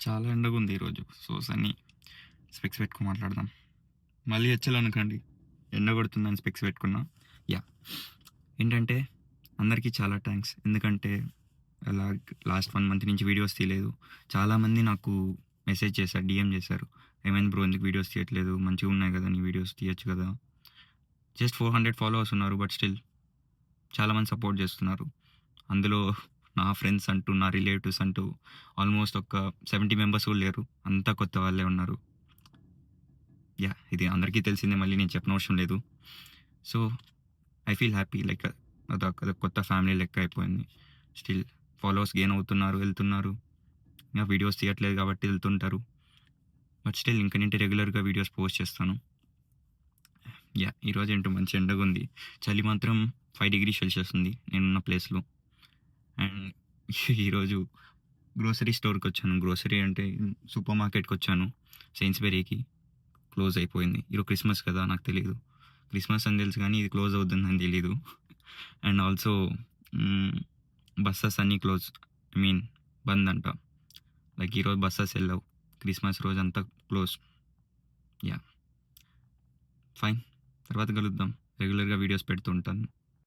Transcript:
చాలా ఎండగుంది ఈరోజు. So, Sunny specs పెట్టుకొని మాట్లాడదాం. మళ్ళీ హెచ్చాలనకండి. ఎండ కొడుతుందని స్పెక్స్ పెట్టుకున్నా. యాహ్! ఏంటంటే అందరికీ చాలా థాంక్స్. ఎందుకంటే లాస్ట్ 1 మంత్ నుంచి వీడియోస్ తీయలేదు. చాలామంది నాకు మెసేజ్ చేశారు, డీఎం చేశారు. "ఏమైంది బ్రో ఎందుకు వీడియోస్ తీయట్లేదు? మంచిగున్నాయి కదా! నీ వీడియోస్ తీయొచ్చు కదా!" జస్ట్ 400 ఫాలోవర్స్ ఉన్నారు. బట్ స్టిల్ చాలామంది సపోర్ట్ చేస్తున్నారు. అందులో నా ఫ్రెండ్స్ అంటూ, నా రిలేటివ్స్ అంటూ ఆల్మోస్ట్ ఒక 70 మెంబర్స్ కూడా లేరు. అంతా కొత్త వాళ్ళే ఉన్నారు. యాహ్! ఇది అందరికీ తెలిసిందే, మళ్ళీ నేను చెప్పనవసరం లేదు. So, I feel happy. Like అదొక కొత్త ఫ్యామిలీ లెక్క అయిపోయింది. స్టిల్ ఫాలోవర్స్ గెయిన్ అవుతున్నారు, వెళ్తున్నారు. ఇంక వీడియోస్ తీయట్లేదు కాబట్టి వెళ్తుంటారు. బట్ స్టిల్ ఇంక నుండి రెగ్యులర్‌గా వీడియోస్ పోస్ట్ చేస్తాను. యాహ్! ఈరోజేంటో మంచి ఎండగుంది. చలి మాత్రం 5 డిగ్రీ సెల్సియస్ ఉంది నేనున్న ప్లేస్‌లో. అండ్ ఈరోజు గ్రోసరీ స్టోర్‌కొచ్చాను. గ్రోసరీ అంటే సూపర్ మార్కెట్‌కొచ్చాను. సెయిన్స్‌బెరీకి. క్లోజ్ అయిపోయింది. ఈరోజు క్రిస్మస్ కదా! నాకు తెలీదు. క్రిస్మస్ అని తెలుసు గానీ ఇది క్లోజ్ అవుతుందని తెలీదు. అండ్ ఆల్సో హ్మ్. బస్సెస్ అన్నీ క్లోజ్. ఐ మీన్ బంద్ అంట. లైక్ ఈరోజు బస్సెస్ ఎల్లవు. క్రిస్మస్ రోజంతా క్లోజ్. యాహ్! ఫైన్. తర్వాత కలుద్దాం. రెగ్యులర్‌గా వీడియోస్ పెడుతూ ఉంటాను.